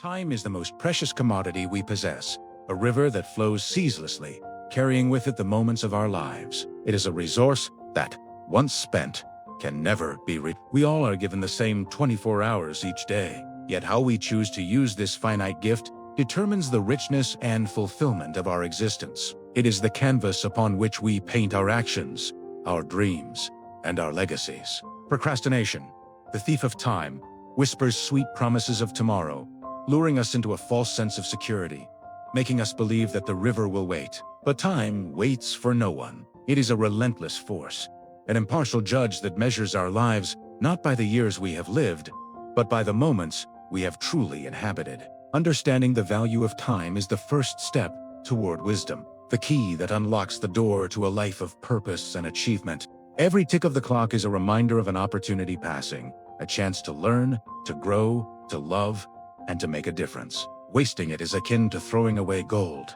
Time is the most precious commodity we possess, a river that flows ceaselessly, carrying with it the moments of our lives. It is a resource that, once spent, can never be We all are given the same 24 hours each day, yet how we choose to use this finite gift determines the richness and fulfillment of our existence. It is the canvas upon which we paint our actions, our dreams, and our legacies. Procrastination, the thief of time, whispers sweet promises of tomorrow, luring us into a false sense of security, making us believe that the river will wait. But time waits for no one. It is a relentless force, an impartial judge that measures our lives not by the years we have lived, but by the moments we have truly inhabited. Understanding the value of time is the first step toward wisdom, the key that unlocks the door to a life of purpose and achievement. Every tick of the clock is a reminder of an opportunity passing, a chance to learn, to grow, to love, and to make a difference. Wasting it is akin to throwing away gold,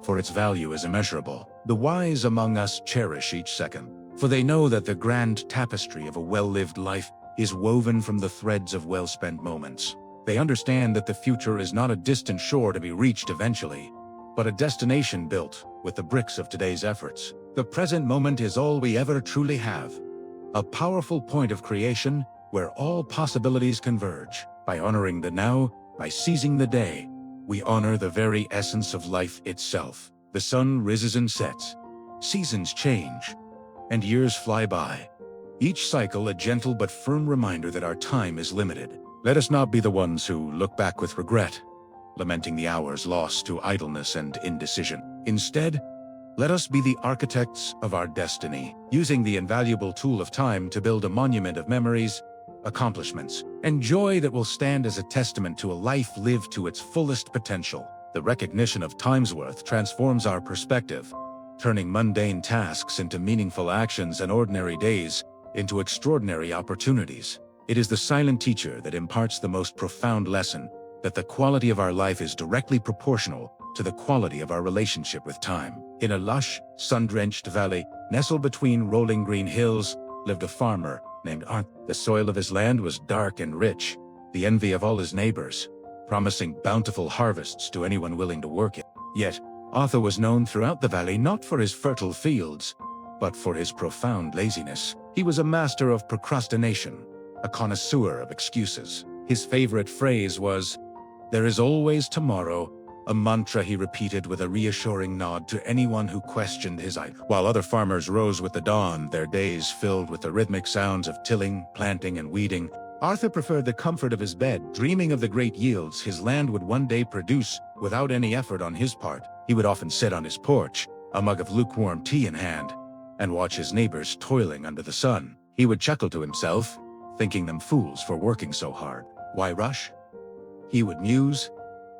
for its value is immeasurable. The wise among us cherish each second, for they know that the grand tapestry of a well-lived life is woven from the threads of well-spent moments. They understand that the future is not a distant shore to be reached eventually, but a destination built with the bricks of today's efforts. The present moment is all we ever truly have, a powerful point of creation where all possibilities converge. By honoring the now, by seizing the day, we honor the very essence of life itself. The sun rises and sets, seasons change, and years fly by. Each cycle a gentle but firm reminder that our time is limited. Let us not be the ones who look back with regret, lamenting the hours lost to idleness and indecision. Instead, let us be the architects of our destiny, using the invaluable tool of time to build a monument of memories, accomplishments, and joy that will stand as a testament to a life lived to its fullest potential. The recognition of time's worth transforms our perspective, turning mundane tasks into meaningful actions and ordinary days into extraordinary opportunities. It is the silent teacher that imparts the most profound lesson, that the quality of our life is directly proportional to the quality of our relationship with time. In a lush, sun-drenched valley, nestled between rolling green hills, lived a farmer named Arthur. The soil of his land was dark and rich, the envy of all his neighbors, promising bountiful harvests to anyone willing to work it. Yet, Arthur was known throughout the valley not for his fertile fields, but for his profound laziness. He was a master of procrastination, a connoisseur of excuses. His favorite phrase was, "There is always tomorrow," a mantra he repeated with a reassuring nod to anyone who questioned his idea. While other farmers rose with the dawn, their days filled with the rhythmic sounds of tilling, planting, and weeding, Arthur preferred the comfort of his bed, dreaming of the great yields his land would one day produce without any effort on his part. He would often sit on his porch, a mug of lukewarm tea in hand, and watch his neighbors toiling under the sun. He would chuckle to himself, thinking them fools for working so hard. Why rush? He would muse,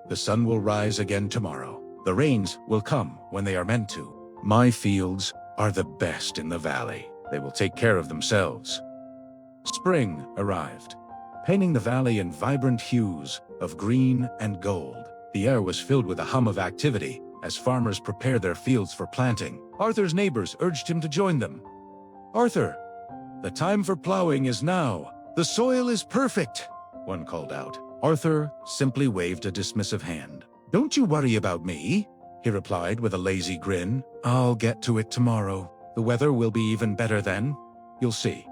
"The sun will rise again tomorrow. The rains will come when they are meant to. My fields are the best in the valley. They will take care of themselves." Spring arrived, painting the valley in vibrant hues of green and gold. The air was filled with a hum of activity as farmers prepared their fields for planting. Arthur's neighbors urged him to join them. "Arthur, the time for plowing is now. The soil is perfect," one called out. Arthur simply waved a dismissive hand. "Don't you worry about me," he replied with a lazy grin. "I'll get to it tomorrow. The weather will be even better then. You'll see."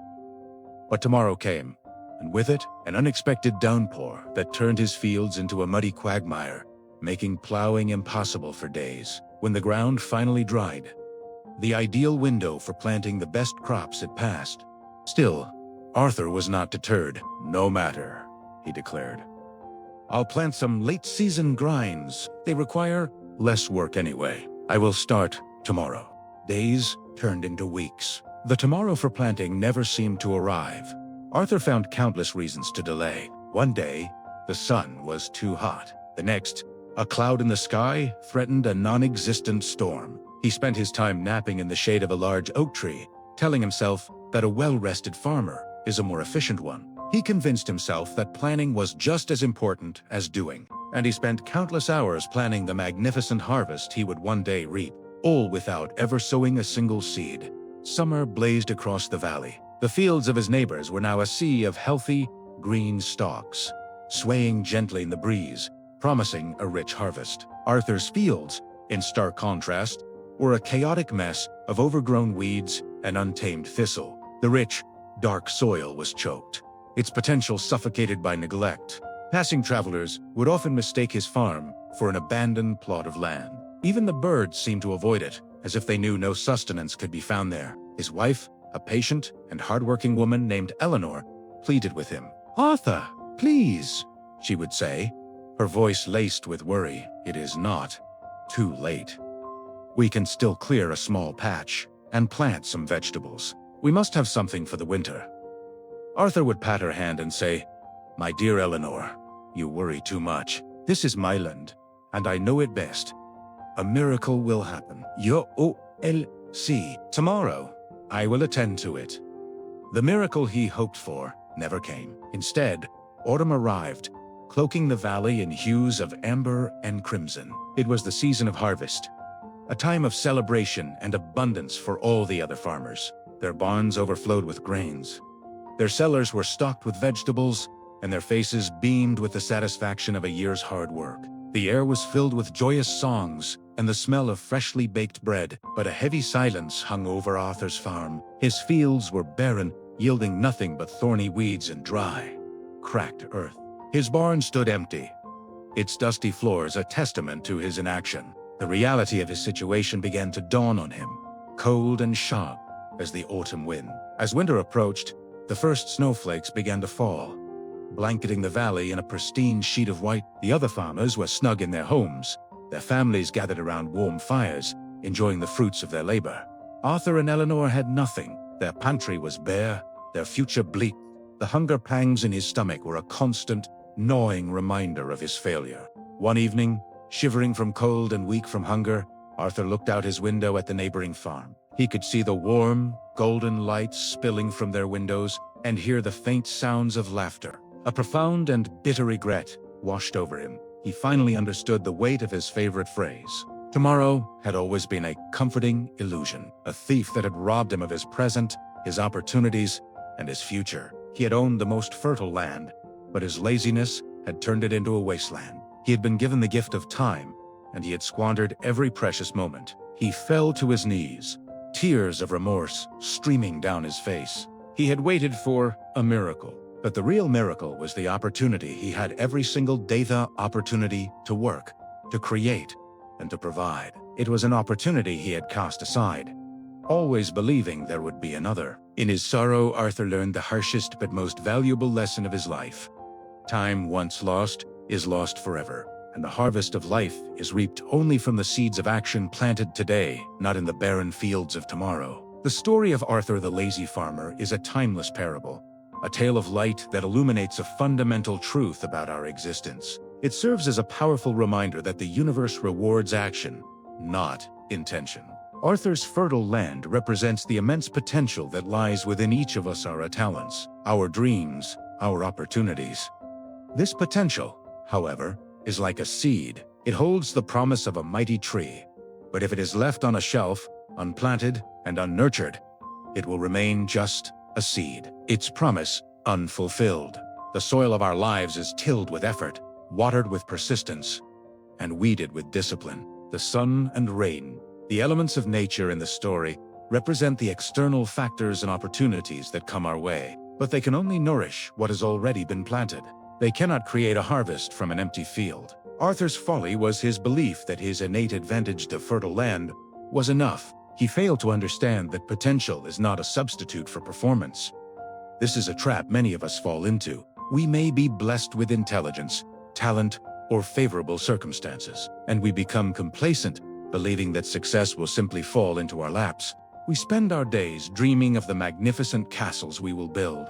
But tomorrow came, and with it, an unexpected downpour that turned his fields into a muddy quagmire, making plowing impossible for days. When the ground finally dried, the ideal window for planting the best crops had passed. Still, Arthur was not deterred. "No matter," he declared. "I'll plant some late-season grinds. They require less work anyway. I will start tomorrow." Days turned into weeks. The tomorrow for planting never seemed to arrive. Arthur found countless reasons to delay. One day, the sun was too hot. The next, a cloud in the sky threatened a non-existent storm. He spent his time napping in the shade of a large oak tree, telling himself that a well-rested farmer is a more efficient one. He convinced himself that planning was just as important as doing, and he spent countless hours planning the magnificent harvest he would one day reap, all without ever sowing a single seed. Summer blazed across the valley. The fields of his neighbors were now a sea of healthy, green stalks, swaying gently in the breeze, promising a rich harvest. Arthur's fields, in stark contrast, were a chaotic mess of overgrown weeds and untamed thistle. The rich, dark soil was choked, its potential suffocated by neglect. Passing travelers would often mistake his farm for an abandoned plot of land. Even the birds seemed to avoid it, as if they knew no sustenance could be found there. His wife, a patient and hardworking woman named Eleanor, pleaded with him. "Arthur, please," she would say, her voice laced with worry. "It is not too late. We can still clear a small patch and plant some vegetables. We must have something for the winter." Arthur would pat her hand and say, "My dear Eleanor, you worry too much. This is my land, and I know it best. A miracle will happen. Yo-o-l-c. Tomorrow, I will attend to it." The miracle he hoped for never came. Instead, autumn arrived, cloaking the valley in hues of amber and crimson. It was the season of harvest, a time of celebration and abundance for all the other farmers. Their barns overflowed with grains. Their cellars were stocked with vegetables, and their faces beamed with the satisfaction of a year's hard work. The air was filled with joyous songs and the smell of freshly baked bread, but a heavy silence hung over Arthur's farm. His fields were barren, yielding nothing but thorny weeds and dry, cracked earth. His barn stood empty, its dusty floors a testament to his inaction. The reality of his situation began to dawn on him, cold and sharp as the autumn wind. As winter approached, the first snowflakes began to fall, blanketing the valley in a pristine sheet of white. The other farmers were snug in their homes, their families gathered around warm fires, enjoying the fruits of their labor. Arthur and Eleanor had nothing. Their pantry was bare, their future bleak. The hunger pangs in his stomach were a constant, gnawing reminder of his failure. One evening, shivering from cold and weak from hunger, Arthur looked out his window at the neighboring farm. He could see the warm, golden lights spilling from their windows and hear the faint sounds of laughter. A profound and bitter regret washed over him. He finally understood the weight of his favorite phrase. Tomorrow had always been a comforting illusion, a thief that had robbed him of his present, his opportunities, and his future. He had owned the most fertile land, but his laziness had turned it into a wasteland. He had been given the gift of time, and he had squandered every precious moment. He fell to his knees, tears of remorse streaming down his face. He had waited for a miracle, but the real miracle was the opportunity he had every single day, the opportunity to work, to create, and to provide. It was an opportunity he had cast aside, always believing there would be another. In his sorrow, Arthur learned the harshest but most valuable lesson of his life. Time once lost is lost forever, and the harvest of life is reaped only from the seeds of action planted today, not in the barren fields of tomorrow. The story of Arthur the lazy farmer is a timeless parable, a tale of light that illuminates a fundamental truth about our existence. It serves as a powerful reminder that the universe rewards action, not intention. Arthur's fertile land represents the immense potential that lies within each of us, our talents, our dreams, our opportunities. This potential, however, is like a seed. It holds the promise of a mighty tree, but if it is left on a shelf, unplanted and unnurtured, it will remain just a seed, its promise unfulfilled. The soil of our lives is tilled with effort, watered with persistence, and weeded with discipline. The sun and rain, the elements of nature in the story, represent the external factors and opportunities that come our way, but they can only nourish what has already been planted. They cannot create a harvest from an empty field. Arthur's folly was his belief that his innate advantage to fertile land was enough. He failed to understand that potential is not a substitute for performance. This is a trap many of us fall into. We may be blessed with intelligence, talent, or favorable circumstances, and we become complacent, believing that success will simply fall into our laps. We spend our days dreaming of the magnificent castles we will build,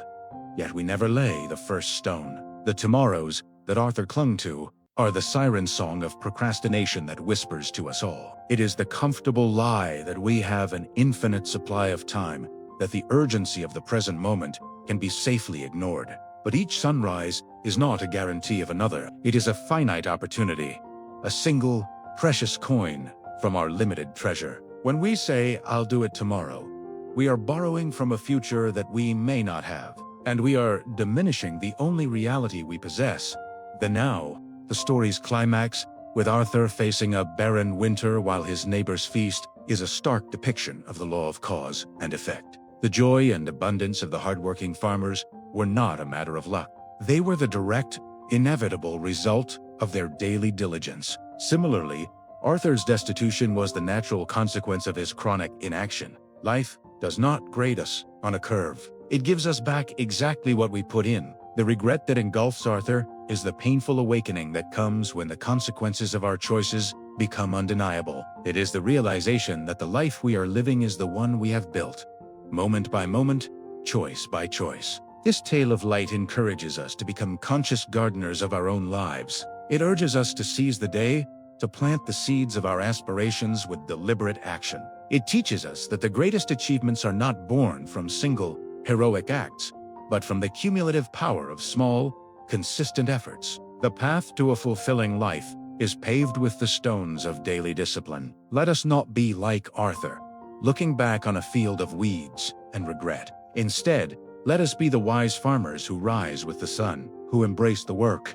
yet we never lay the first stone. The tomorrows that Arthur clung to are the siren song of procrastination that whispers to us all. It is the comfortable lie that we have an infinite supply of time, that the urgency of the present moment can be safely ignored. But each sunrise is not a guarantee of another. It is a finite opportunity, a single, precious coin from our limited treasure. When we say, "I'll do it tomorrow," we are borrowing from a future that we may not have, and we are diminishing the only reality we possess, the now The story's climax, with Arthur facing a barren winter while his neighbors feast, is a stark depiction of the law of cause and effect. The joy and abundance of the hardworking farmers were not a matter of luck. They were the direct, inevitable result of their daily diligence. Similarly, Arthur's destitution was the natural consequence of his chronic inaction. Life does not grade us on a curve. It gives us back exactly what we put in. The regret that engulfs Arthur is the painful awakening that comes when the consequences of our choices become undeniable. It is the realization that the life we are living is the one we have built, moment by moment, choice by choice. This tale of light encourages us to become conscious gardeners of our own lives. It urges us to seize the day, to plant the seeds of our aspirations with deliberate action. It teaches us that the greatest achievements are not born from single, heroic acts, but from the cumulative power of small, consistent efforts. The path to a fulfilling life is paved with the stones of daily discipline. Let us not be like Arthur, looking back on a field of weeds and regret. Instead, let us be the wise farmers who rise with the sun, who embrace the work,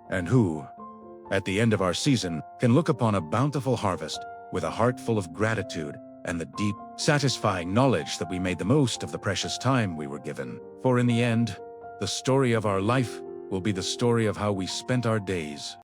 and who, at the end of our season, can look upon a bountiful harvest with a heart full of gratitude and the deep, satisfying knowledge that we made the most of the precious time we were given. For in the end, the story of our life will be the story of how we spent our days.